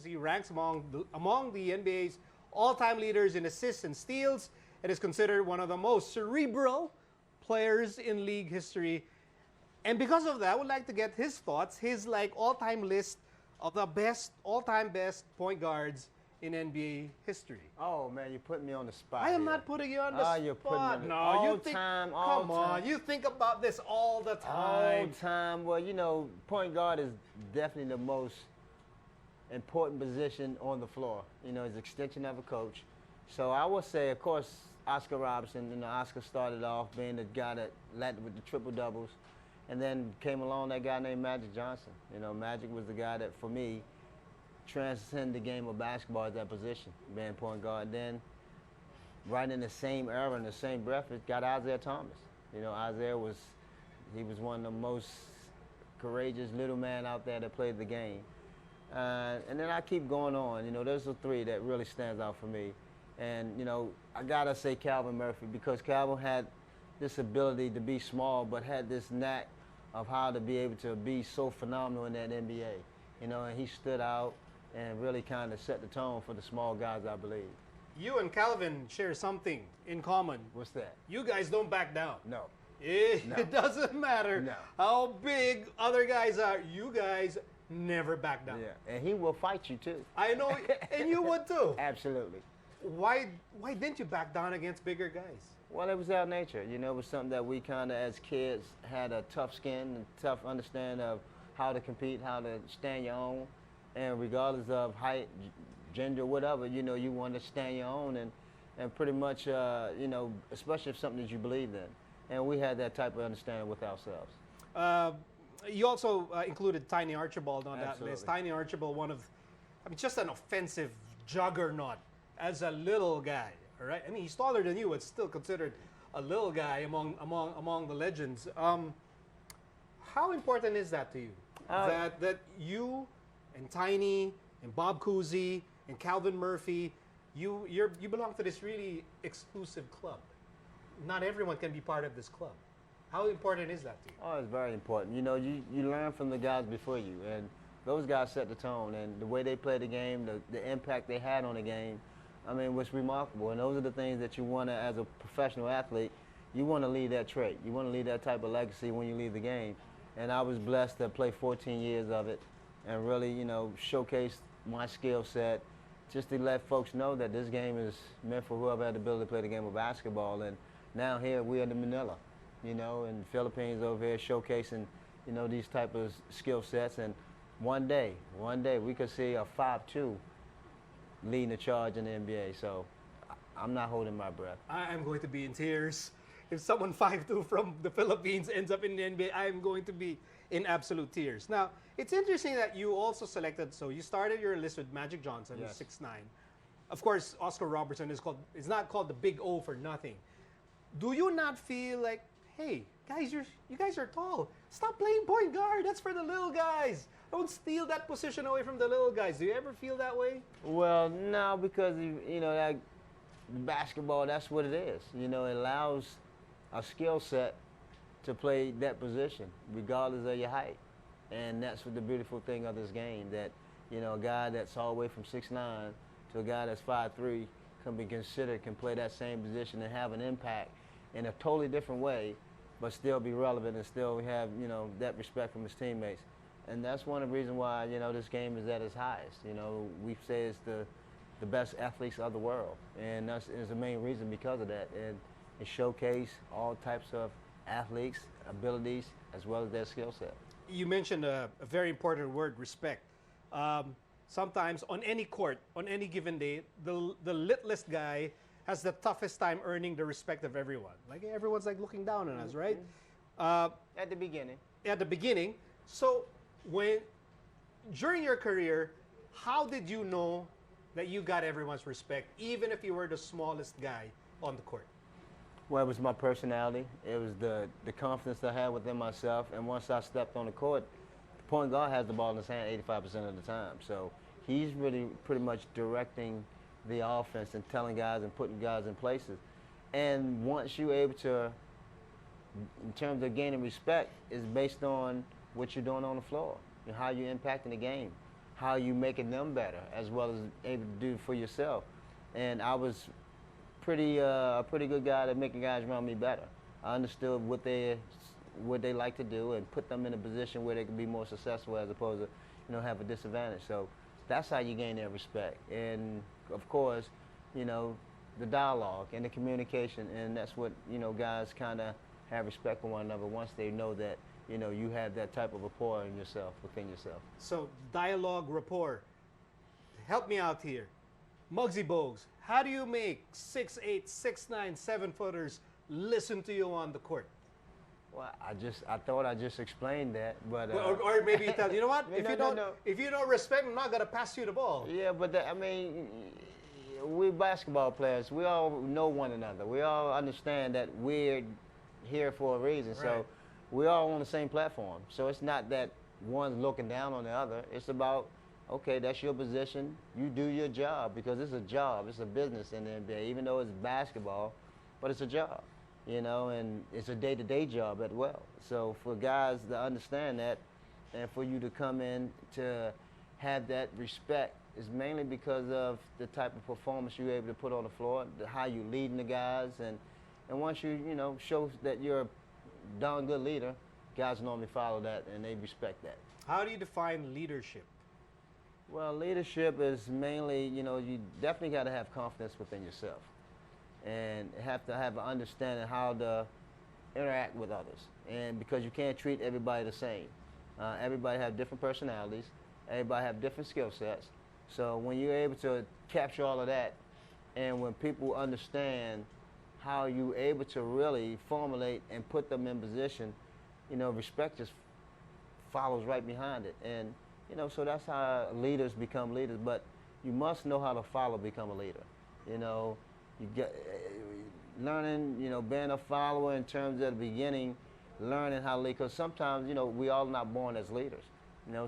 Muggsy ranks among the NBA's all-time leaders in assists and steals, and is considered one of the most cerebral players in league history. And because of that, I would like to get his thoughts, his all-time list of the all-time best point guards in NBA history. Oh man, you're putting me on the spot. I am here. not putting you on the spot. You're putting me no, all you think, time, come on, you think about this all the time. All time. Well, you know, point guard is definitely the most important position on the floor. You know, it's an extension of a coach. So I would say, of course, Oscar Robertson. You know, Oscar started off being the guy that led with the triple doubles, and then came along that guy named Magic Johnson. You know, Magic was the guy that, for me, transcend the game of basketball at that position, being point guard. Then, right in the same era, in the same breath, it got Isiah Thomas. You know, Isiah was one of the most courageous little man out there that played the game. And then I keep going on. You know, those are three that really stands out for me. And, you know, I gotta say Calvin Murphy, because Calvin had this ability to be small, but had this knack of how to be able to be so phenomenal in that NBA. You know, and he stood out and really kind of set the tone for the small guys, I believe. You and Calvin share something in common. What's that? You guys don't back down. No. It doesn't matter how big other guys are. You guys never back down. Yeah, and he will fight you too. I know, and you would too. Absolutely. Why didn't you back down against bigger guys? Well, it was our nature. You know, it was something that we kind of, as kids, had a tough skin and tough understanding of how to compete, how to stand your own. And regardless of height, gender, whatever, you know, you want to stand your own and pretty much, you know, especially if something that you believe in. And we had that type of understanding with ourselves. You also included Tiny Archibald on Absolutely. that list. Tiny Archibald, just an offensive juggernaut as a little guy. All right, I mean, he's taller than you, but still considered a little guy among the legends. How important is that to you? That you and Tiny and Bob Cousy and Calvin Murphy, you belong to this really exclusive club. Not everyone can be part of this club. How important is that to you? Oh, it's very important. You know, you learn from the guys before you, and those guys set the tone, and the way they played the game, the impact they had on the game, I mean, was remarkable. And those are the things that you want to, as a professional athlete, you want to leave that trait. You want to leave that type of legacy when you leave the game. And I was blessed to play 14 years of it and really, you know, showcase my skill set just to let folks know that this game is meant for whoever had the ability to play the game of basketball. And now here we are in Manila, you know, in the Philippines over here showcasing, you know, these type of skill sets. And one day we could see a 5'2" leading the charge in the NBA. So I'm not holding my breath. I am going to be in tears. If someone 5'2" from the Philippines ends up in the NBA, I am going to be in absolute tears. Now, it's interesting that you also selected, so you started your list with Magic Johnson, yes. 6'9". Of course, Oscar Robertson is not called the Big O for nothing. Do you not feel like, hey, guys, you guys are tall. Stop playing point guard. That's for the little guys. Don't steal that position away from the little guys. Do you ever feel that way? Well, no, because, you know, that basketball, that's what it is. You know, it allows a skill set to play that position, regardless of your height. And that's what the beautiful thing of this game, that, you know, a guy that's all the way from 6'9" to a guy that's 5'3" can be considered, can play that same position and have an impact in a totally different way, but still be relevant and still have, you know, that respect from his teammates. And that's one of the reasons why, you know, this game is at its highest. You know, we say it's the best athletes of the world, and that's is the main reason because of that. And it showcase all types of athletes, abilities, as well as their skill set. You mentioned a very important word, respect. Sometimes on any court, on any given day, the littlest guy has the toughest time earning the respect of everyone. Like everyone's like looking down on us, right? At the beginning. At the beginning. So during your career, how did you know that you got everyone's respect, even if you were the smallest guy on the court? Well, it was my personality. It was the confidence I had within myself. And once I stepped on the court, the point guard has the ball in his hand 85% of the time. So he's really pretty much directing the offense and telling guys and putting guys in places. And once you're able to, in terms of gaining respect, is based on what you're doing on the floor, and how you're impacting the game, how you making them better, as well as able to do for yourself. And I was a pretty good guy at making guys around me better. I understood what they like to do and put them in a position where they could be more successful as opposed to, have a disadvantage. So that's how you gain their respect. And of course, the dialogue and the communication, and that's what, guys kind of have respect for one another once they know that, you have that type of rapport in yourself, within yourself. So dialogue, rapport. Help me out here. Muggsy Bogues, how do you make 6'8", 6'9", 7-footers listen to you on the court? Well, I thought I just explained that, but or maybe you tell, you know what? No, If you don't respect me, I'm not gonna pass you the ball. Yeah, but we're basketball players. We all know one another. We all understand that we're here for a reason. Right. So we're all on the same platform. So it's not that one's looking down on the other. It's about, okay, that's your position. You do your job, because it's a job. It's a business in the NBA, even though it's basketball, but it's a job, and it's a day-to-day job as well. So for guys to understand that, and for you to come in to have that respect, is mainly because of the type of performance you're able to put on the floor, how you leading the guys, and once you show that you're a darn good leader, guys normally follow that and they respect that. How do you define leadership? Well, leadership is mainly, you definitely got to have confidence within yourself, and have to have an understanding how to interact with others, and because you can't treat everybody the same. Everybody have different personalities. Everybody have different skill sets. So when you're able to capture all of that, and when people understand how you're able to really formulate and put them in position, respect just follows right behind it. And, so that's how leaders become leaders. But you must know how to follow, become a leader. You get learning, being a follower in terms of the beginning, learning how to lead. Because sometimes, we all not born as leaders.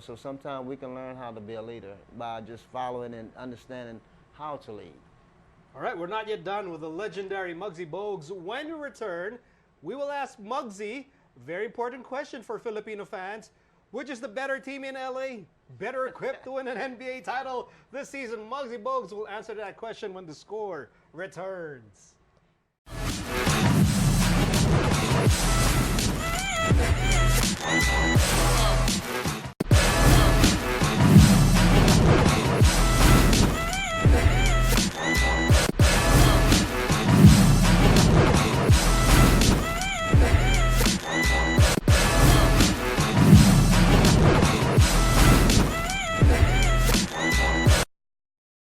So sometimes we can learn how to be a leader by just following and understanding how to lead. All right, we're not yet done with the legendary Muggsy Bogues. When we return, we will ask Muggsy, very important question for Filipino fans, which is the better team in LA, better equipped to win an NBA title this season? Muggsy Bogues will answer that question when the score returns.